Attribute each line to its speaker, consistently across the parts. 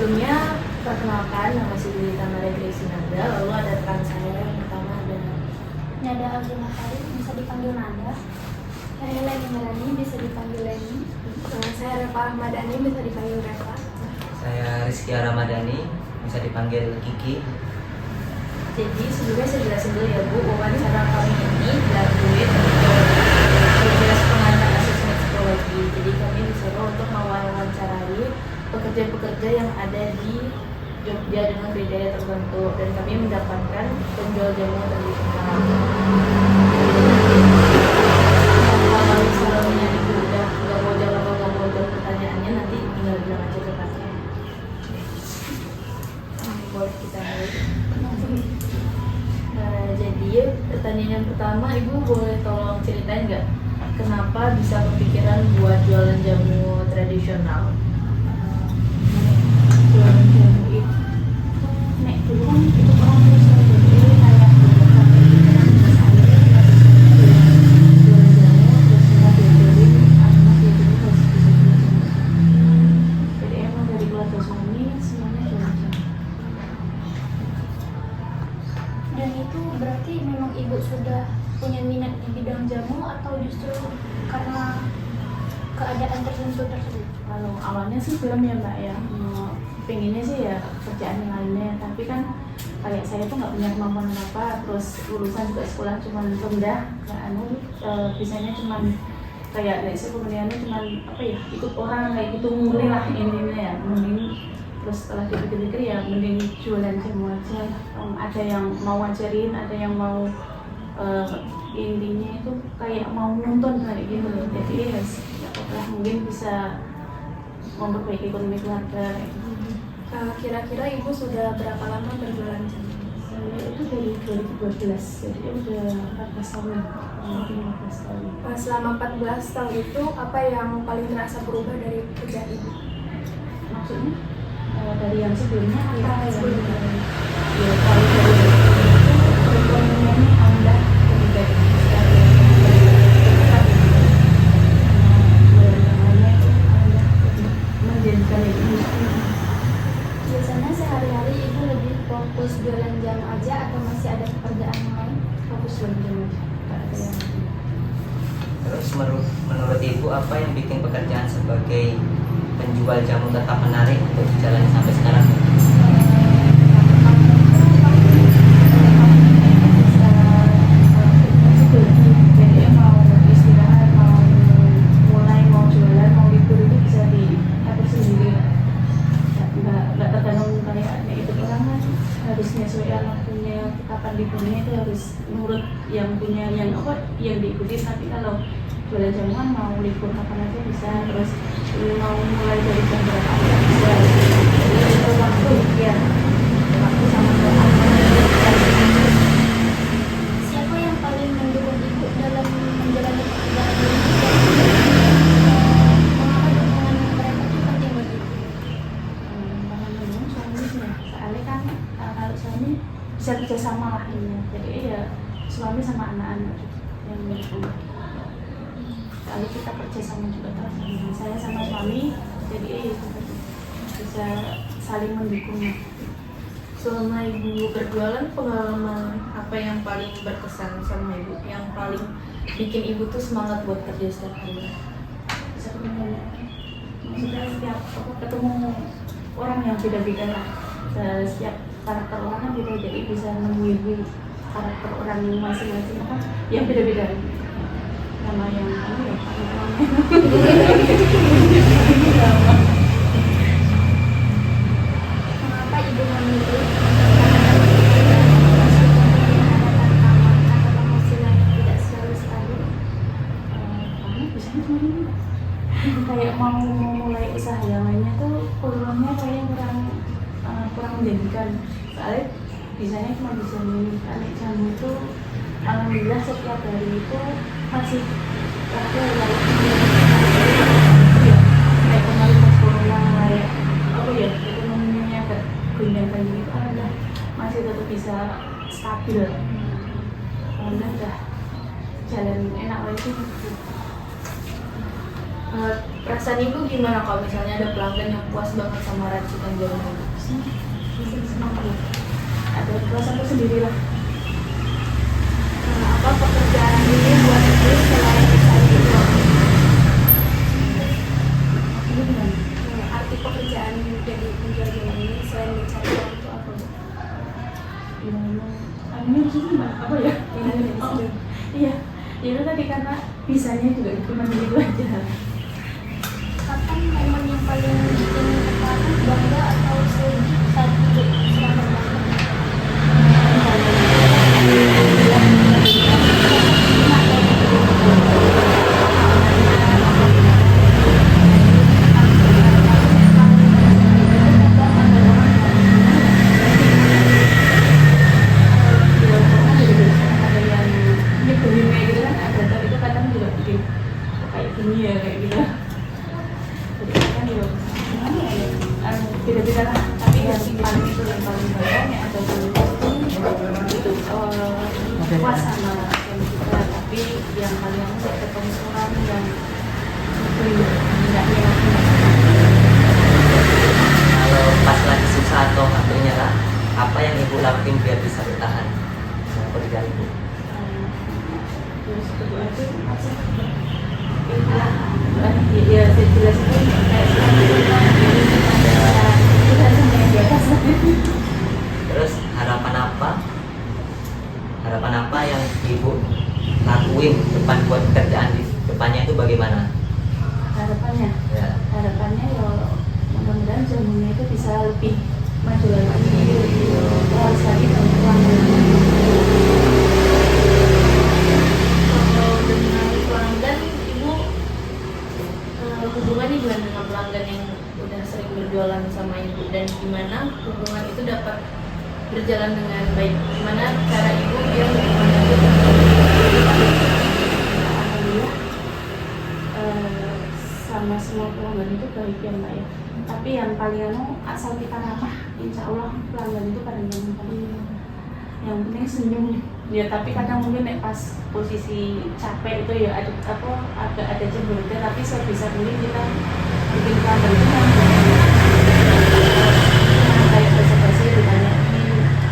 Speaker 1: Sebelumnya perkenalkan, nama saya Tamara Grace Nanda. Lalu ada rekan saya yang pertama ada
Speaker 2: Nada Aldi Matari, bisa dipanggil Nanda. Saya Leni Melani, bisa dipanggil Leni.
Speaker 3: Saya Reva Ahmadani, bisa dipanggil Reva.
Speaker 4: Saya Rizky Ramadhani, bisa dipanggil Kiki.
Speaker 1: Jadi sebelumnya saya jelasin dulu ya Bu, wawancara kami ini dilalui tugas pengantar asesmen psikologi. Jadi kami disuruh untuk mewawancarai pekerja-pekerja yang ada di Jogja dengan kriteria tertentu, dan kami mendapatkan penjual jamu tradisional. Kalau misalnya Ibu udah nggak mau jawab pertanyaannya, nanti tinggal bilang aja ke pasien. Boleh kita mulai. Jadi pertanyaan yang pertama, Ibu boleh tolong ceritain nggak kenapa bisa kepikiran buat jualan jamu tradisional?
Speaker 2: Jualan jamu itu, nek dulu kan itu orang terus jadi kayak pikiran terus akhirnya kita jualan jamu terus kita diajarin anak diajarin harus bisa jualan jamu. Jadi emang dari keluarga suami semuanya jualan jamu. Dan itu berarti memang ibu sudah punya minat di bidang jamu atau justru karena keadaan tertentu tersebut?
Speaker 5: Kalau awalnya sih belum ya Mbak ya, pengennya sih ya kerjaan yang lainnya, tapi kan kayak saya tuh nggak punya kemampuan apa, terus lulusan juga sekolah cuma rendah, bisanya cuma kayak dari sebenarnya cuma apa ya, ikut orang kayak gitu murni lah intinya ya, mending. Terus setelah dipikir-pikir ya mending jualan jamu aja. Ada yang mau ngajarin, ada yang mau intinya itu kayak mau nonton kayak gitu loh. Jadi ya apa mungkin bisa memperbaiki ekonomi keluarga kayak gitu.
Speaker 3: Kira-kira Ibu sudah berapa lama berjualan jamu?
Speaker 5: Saya itu dari 2012, jadi udah 14 tahun, mungkin 15 tahun.
Speaker 3: Selama 14 tahun itu, apa yang paling merasa berubah dari kerja Ibu?
Speaker 5: Maksudnya dari yang sebelumnya apa yang
Speaker 3: Sebelumnya.
Speaker 5: ya kalau dari itu perekonomiannya anda lebih baik sekarang menjadikan itu.
Speaker 2: Biasanya sehari-hari ibu lebih fokus jualan jamu aja atau masih ada pekerjaan yang lain?
Speaker 5: Fokus jualan aja, nggak ada yang lain.
Speaker 4: Terus menurut Ibu apa yang bikin pekerjaan sebagai penjual jamu tetap menarik untuk dijalani sampai sekarang?
Speaker 5: Jadi mau istirahat, mau mulai, mau jualan, mau libur itu bisa diatur sendiri. Nggak tergantung kayaknya itu orang kan harus menyesuaikan waktunya, kapan liburnya itu harus menurut yang punya yang apa yang diikuti. Tapi kalau jualan jamu kan mau libur kapan aja bisa, terus mau mulai dari jam berapa aja bisa. Jadi itu waktu ya, waktu sama doa.
Speaker 2: Siapa yang paling mendukung ibu dalam menjalani pekerjaan ini? Mengapa dukungan mereka itu penting bagi ibu?
Speaker 5: Suami sih ya, soalnya kan kalau suami bisa kerjasama lah ini, jadi ya suami sama anak-anak yang mendukung. Soalnya kita kerjasama juga terus, saya sama suami, jadi bisa saling mendukung.
Speaker 1: Selama Ibu berjualan, pengalaman apa yang paling berkesan sama Ibu? Yang paling bikin Ibu tuh semangat buat kerja setiap hari?
Speaker 5: Bisa ketemu, maksudnya setiap ketemu orang yang beda-beda lah. Setiap karakter orang kan beda, jadi bisa menemukan karakter orang masing-masing apa yang beda-beda. Nama yang kamu ya
Speaker 2: Mengapa ibu memilih pekerjaan meskipun menghadapan tantangan atau penghasilan yang tidak selalu stabil?
Speaker 5: kamu biasanya cuma ini kayak mau mulai usaha yang lainnya tuh peluangnya kayak kurang menjanjikan, soalnya bisanya cuma bisa menyanyikan jamu itu. Alhamdulillah setiap hari itu masih ada yang ya kayak kemarin pas corona kayak apa ya ekonominya agak goyang kayak gitu, alhamdulillah masih tetap bisa stabil karena udah jalan enak lagi.
Speaker 1: Perasaan ibu gimana kalau misalnya ada pelanggan yang puas banget sama racikan jamu ibu?
Speaker 5: Senang banget. Ada perasaan tersendiri lah.
Speaker 3: Apa pekerjaan ini buat ibu selain mencari uang?
Speaker 5: Ini gimana?
Speaker 3: Arti pekerjaan jadi penjual jamu ini selain mencari uang itu apa, Bu?
Speaker 5: Gimana? Ini maksudnya apa ya? Oh, iya. Itu tadi karena bisanya juga cuma gitu aja.
Speaker 2: Kapan momen yang paling bikin terharu, bangga atau sedih saat ibu selama bangga?
Speaker 5: Ada yang nyebelin kayak gitu kan, ada, tapi itu kadang juga bikin kok kayak gini ya, kayak gitu. Jadi kan ya gimana ya, beda-beda lah. Tapi yang paling itu yang paling banyak ya ada itu puas sama yang kita. Tapi yang paling aku ketemu orang yang enggak
Speaker 4: Kalau pas lagi susah atau hampir nyerah, apa yang ibu lakuin biar bisa bertahan sama pekerjaan ibu?
Speaker 5: terus kedua itu masa ya jelas itu kayak kita sama yang di atas.
Speaker 4: Terus harapan apa yang ibu lakuin depan buat pekerjaan di depannya itu bagaimana?
Speaker 5: Harapannya
Speaker 4: Ya.
Speaker 5: ya mudah-mudahan jamunya itu bisa lebih maju lagi, lebih luas lagi dan pelanggan.
Speaker 1: Kalau dengan pelanggan ibu hubungannya gimana dengan pelanggan yang udah sering berjualan sama ibu, dan gimana hubungan itu dapat berjalan dengan baik? Gimana cara ibu biar hubungan itu
Speaker 5: Alhamdulillah sama semua pelanggan itu baik ya Mbak ya. Tapi yang paling asal kita ramah, insya Allah pelanggan itu pada nyaman. Yang penting senyum ya. Tapi kadang mungkin pas posisi capek itu ya ada agak ada cemberutnya, tapi sebisa mungkin kita bikin pelanggan itu kayak basa-basi ditanya ini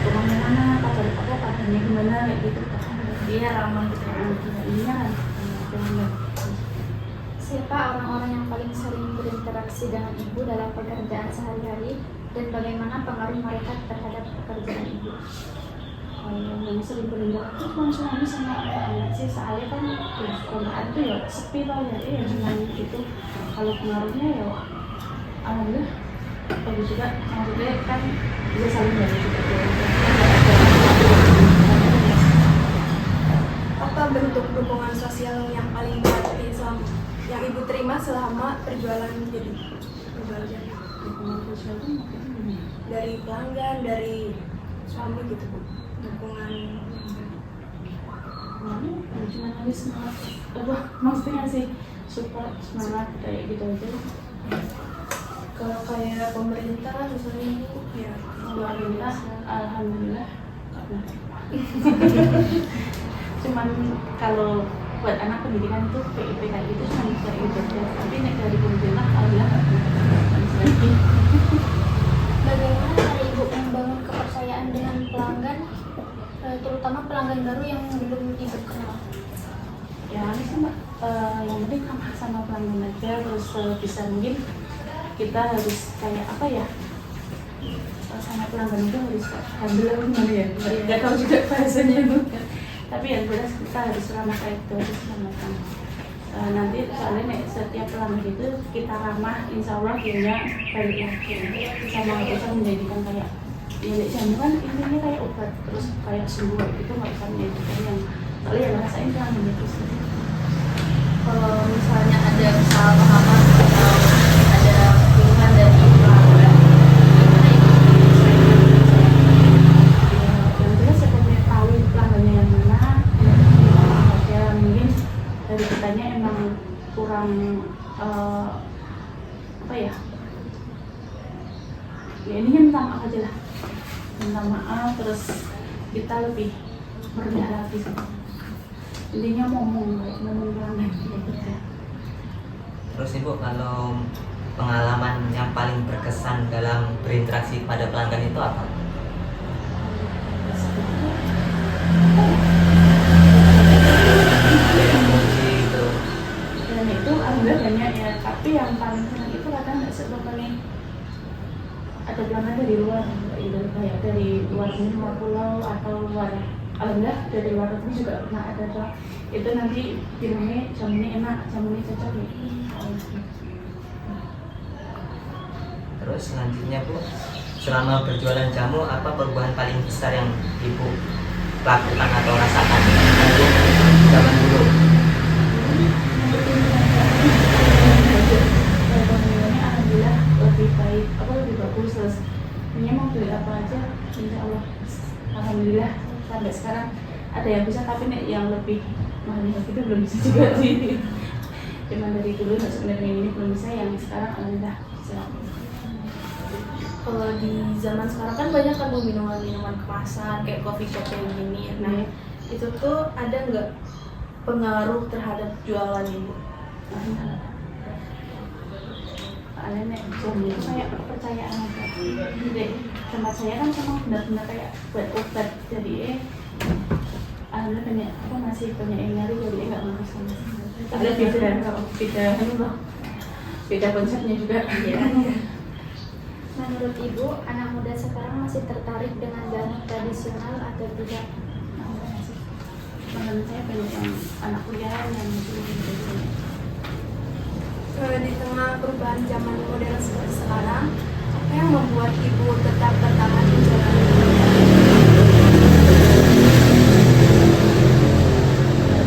Speaker 5: rumahnya mana, kabarnya gimana, kayak gitu.
Speaker 1: dia ramah gitu?
Speaker 5: Ini kan pelanggan.
Speaker 2: Siapa orang-orang yang paling sering berinteraksi dengan ibu dalam pekerjaan sehari-hari dan bagaimana pengaruh mereka terhadap pekerjaan ibu?
Speaker 5: Yang sering berinteraksi itu cuma suami sama anak-anak sih, soalnya kan kontrakan itu ya sepi tau ya, cuma itu. Kalau pengaruhnya ya alhamdulillah bagus juga, maksudnya kan bisa saling bantu juga
Speaker 3: Apa bentuk dukungan sosial yang paling berarti yang ibu terima selama perjualan jadi penjual jamu?
Speaker 5: dukungan sosial itu maksudnya gimana?
Speaker 3: Dari pelanggan, dari suami gitu, Bu. Dukungan
Speaker 5: Cuma nanti semangat, maksudnya sih support, semangat kayak gitu aja.
Speaker 3: kalau kayak pemerintah misalnya ibu ya
Speaker 5: Alhamdulillah, alhamdulillah. Cuman kalau buat anak pendidikan itu PIP kayak gitu cuma kayak gitu aja. Tapi nek dari pemerintah alhamdulillah lagi.
Speaker 2: Bagaimana cara ibu membangun kepercayaan dengan pelanggan, terutama pelanggan baru yang belum ibu kenal?
Speaker 5: Ya harus Mbak, yang penting ramah sama pelanggan aja, terus bisa mungkin kita harus kayak apa ya, sama pelanggan itu harus humble gimana ya, nggak tahu juga bahasanya itu. Tapi yang jelas kita harus ramah kayak itu, harus ramah. Nanti soalnya nek setiap pelanggan itu kita ramah, insya Allah dia balik lagi sama bisa menjadikan kayak ya jamu kan intinya kayak obat, terus kayak sembuh itu nggak bisa menjadikan yang soalnya yang ngerasain pelanggan itu sih.
Speaker 1: Kalau misalnya ada kesalahpahaman atau ada keluhan dari pelanggan, gimana ibu
Speaker 5: Yang jelas saya tahu pelanggannya yang mana, ya mungkin dari kitanya emang kurang apa ya ini kan minta maaf aja lah, minta maaf, terus kita lebih merendah hati sih. Intinya ngomong pelanggan gitu ya.
Speaker 4: Terus Ibu, kalau pengalaman yang paling berkesan dalam berinteraksi pada pelanggan itu apa? Ada yang kunci itu.
Speaker 5: Dan itu alhamdulillah banyak ya, tapi yang paling senang itu kadang nggak sebabnya ada pelanggan dari luar gitu, kayak dari luar Timur pulau atau luar, alhamdulillah dari luar negeri juga pernah ada tuh. Itu nanti bilangnya jam ini enak, jam ini cocok ya.
Speaker 4: Terus selanjutnya Bu, selama berjualan jamu apa perubahan paling besar yang Ibu lakukan atau rasakan untuk zaman dulu?
Speaker 5: Pemilihannya alhamdulillah lebih baik, apa lebih bagus. Terus ini mau beli apa aja, insya Allah alhamdulillah sampai sekarang ada yang bisa, tapi nih yang lebih mahal itu belum bisa juga sih. Cuman dari dulu sebenarnya ini belum bisa, yang sekarang alhamdulillah bisa.
Speaker 1: Kalau di zaman sekarang kan banyak kan tuh minuman-minuman kemasan kayak coffee shop kayak gini. Nah, itu tuh ada nggak pengaruh terhadap jualan Ibu?
Speaker 5: Soalnya nek jamu itu kayak kepercayaan aja. Jadi tempat saya kan memang benar-benar kayak buat obat, jadi alhamdulillah banyak apa masih banyak yang nyari, jadi nggak ngurus sama sekali. Ada beda kalau beda konsepnya juga.
Speaker 2: Menurut Ibu, anak muda sekarang masih tertarik dengan jamu tradisional atau tidak?
Speaker 5: Menurut saya banyak yang anak kuliah yang masih
Speaker 3: Di tengah perubahan zaman modern seperti sekarang, apa yang membuat Ibu tetap bertahan menjalani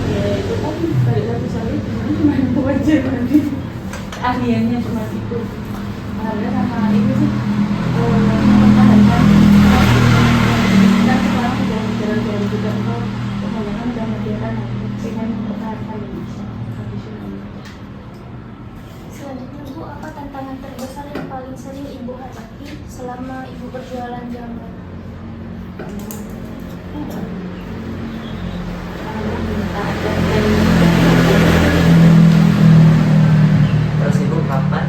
Speaker 5: ya itu kan balik lagi soalnya cuma itu aja nanti ahliannya cuma itu. Alhamdulillah sama ini sih mempertahankan dan sekarang udah jalan-jalan juga kok, kebanyakan udah modern, pengen mempertahankan Indonesia tradisional.
Speaker 2: Selanjutnya Bu, apa tantangan terbesar yang paling sering Ibu hadapi selama Ibu berjualan jamu?
Speaker 4: Terus Ibu, kapan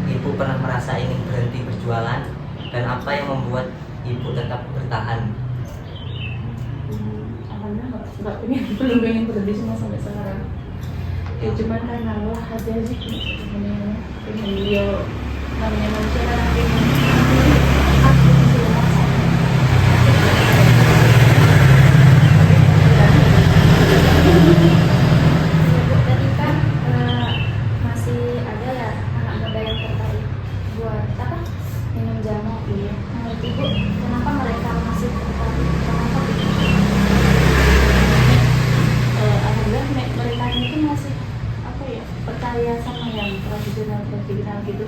Speaker 4: Ibu pernah merasa ingin berhenti berjualan dan apa yang membuat Ibu tetap bertahan?
Speaker 5: Alhamdulillah nggak pengen, belum pengen berhenti semua sampai sekarang. Ya cuman karena Allah aja sih sebenarnya pengen dia namanya manusia kan pengen aku bisa merasa.
Speaker 2: Ibu tadi kan masih ada ya anak muda yang tertarik buat apa minum jamu.
Speaker 5: Iya.
Speaker 2: Menurut Ibu, kenapa mereka masih tertarik? Kenapa begitu?
Speaker 5: Alhamdulillah mereka itu masih apa ya, percaya sama yang tradisional gitu.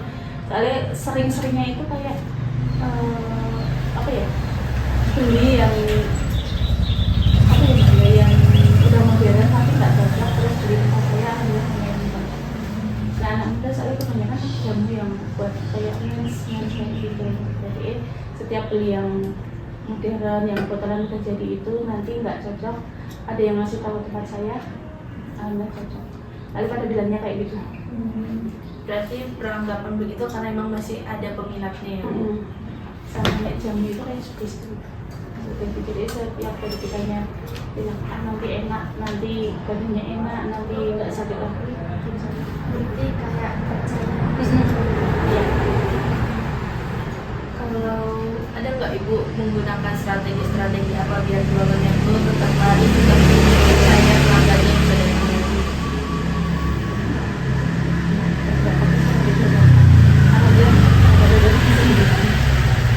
Speaker 5: Soalnya sering-seringnya itu kayak apa ya, beli yang apa ya, yang udah modern tapi nggak cocok, terus beli tempat saya alhamdulillah yang cocok. Nah anak muda soalnya kebanyakan jamu yang buat kayak mens kayak gitu. Jadi setiap beli yang modern yang botolan udah jadi itu nanti nggak cocok, ada yang ngasih tahu tempat saya alhamdulillah cocok. Lalu pada bilangnya kayak gitu.
Speaker 1: Berarti beranggapan begitu karena emang masih ada peminatnya ya.
Speaker 5: Sama kayak jamu itu kayak sugesti. Jadi setiap kali kitanya bilang nanti enak, nanti badannya enak, nanti nggak sakit lagi.
Speaker 2: Berarti kayak percaya.
Speaker 5: Iya.
Speaker 1: Kalau ada nggak Ibu menggunakan strategi apa biar jualannya itu tetap laris, tetap percaya pelanggannya bisa datang lagi?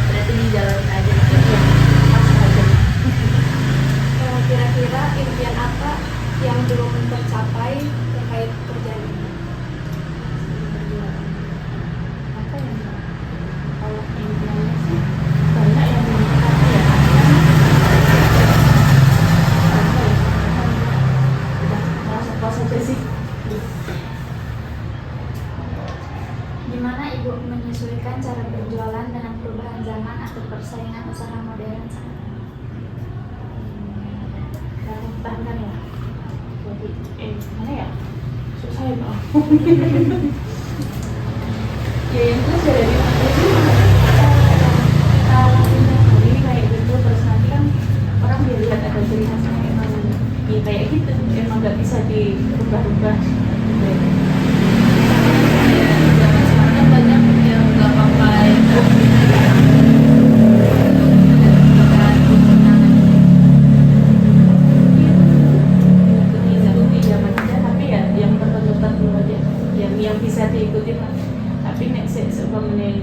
Speaker 1: Berarti dijalanin aja gitu.
Speaker 3: kira-kira impian apa yang belum tercapai terkait pekerjaan ini?
Speaker 5: Apa ya? Kalau impiannya sih banyak yang belum tercapai ya. Udah merasa puas aja sih.
Speaker 2: Gimana Ibu menyesuaikan cara berjualan dengan perubahan zaman atau persaingan usaha modern saat ini?
Speaker 5: Tahanan ya. Jadi mana ya? Susah ya, Pak. ya yang jelas dari mana sih kita lakuin hari ini kayak gitu, terus nanti kan orang dia lihat ada ciri khasnya emang ya kayak gitu, emang nggak bisa dirubah-rubah gitu.
Speaker 1: Ya, zaman sekarang kan banyak yang nggak pakai
Speaker 5: Ikuti zaman aja, tapi ya yang tertentu aja yang bisa diikuti lah. Tapi nek sebelumnya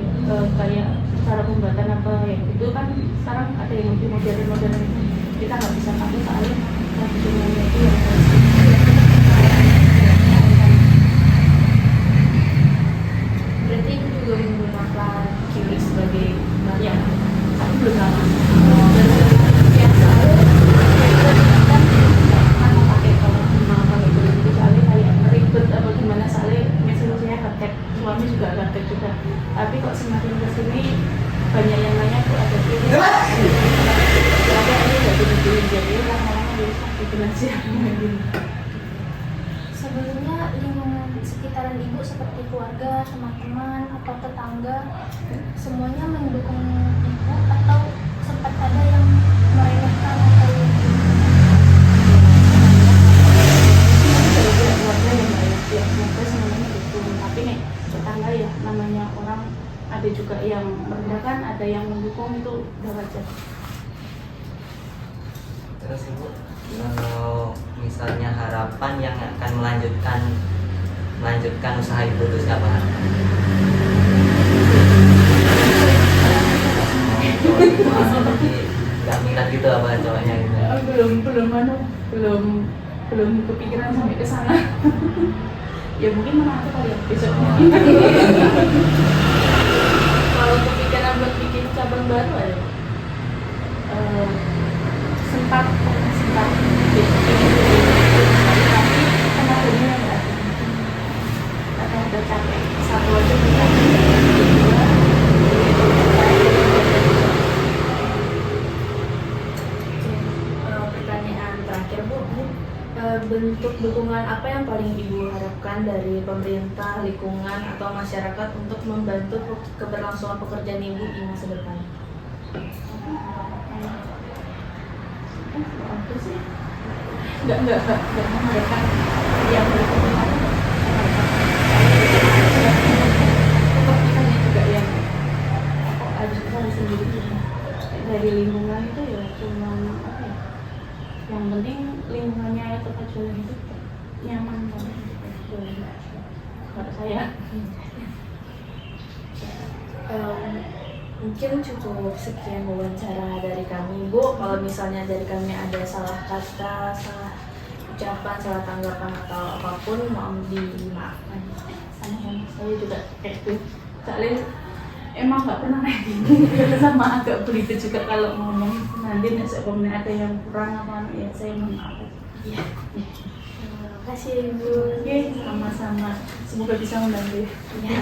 Speaker 5: kayak cara pembuatan apa ya itu kan sekarang ada yang lebih modern kita nggak bisa pakai soalnya tradisionalnya itu yang harus
Speaker 1: berarti ibu juga menggunakan kiwi sebagai bahan.
Speaker 5: ya tapi belum lama
Speaker 1: Yang
Speaker 5: kan mana pakai kalau mau pakai kulit itu soalnya kayak ribet apa gimana, soalnya misalnya saya gaptek, suami juga gaptek juga, tapi kok semakin kesini banyak yang nanya kok ada ini tapi ini nggak dibeli, jadi orang-orang bisa bikin aja gini.
Speaker 2: Sebelumnya lingkungan sekitaran ibu seperti keluarga, teman-teman, atau tetangga semuanya mendukung ibu atau sempat ada yang meremehkan atau
Speaker 5: Gara-gara keluarga yang baik, ya keluarga semuanya mendukung, tapi nih tetangga ya namanya orang ada juga yang merendahkan, ada yang mendukung, itu udah wajar.
Speaker 4: Terus ibu, kalau misalnya harapan yang akan melanjutkan usaha ibu itu siapa? Nggak minat gitu apa cowoknya gitu?
Speaker 5: belum kepikiran sampai ke sana. Ya mungkin menantu kali ya besok.
Speaker 1: kalau kepikiran buat bikin cabang baru ada
Speaker 5: sempat bikin tapi tenaganya nggak ada. Karena udah capek satu aja kita kedua
Speaker 1: pertanyaan terakhir Bu, bentuk dukungan apa yang paling Ibu harapkan dari pemerintah, lingkungan, atau masyarakat untuk membantu keberlangsungan pekerjaan Ibu di masa depan?
Speaker 5: apa sih? Nggak mengharapkan yang berkepentingan. Kepentingannya juga yang harus sendiri dari lingkungan itu ya cuma apa ya? Yang penting lingkungannya tempat jualan itu nyaman banget. Kalau saya
Speaker 1: Mungkin cukup sekian wawancara dari kami Bu. Kalau misalnya dari kami ada salah kata, salah ucapan, salah tanggapan atau apapun, mohon dimaafkan.
Speaker 5: sama saya juga kayak itu. Soalnya emang nggak pernah kayak gini. Sama agak begitu juga kalau ngomong nanti sebenarnya ada yang kurang apa ya saya mohon maaf.
Speaker 1: Iya.
Speaker 2: Terima kasih Ibu.
Speaker 5: Oke, sama-sama. Semoga bisa membantu.
Speaker 1: Ya.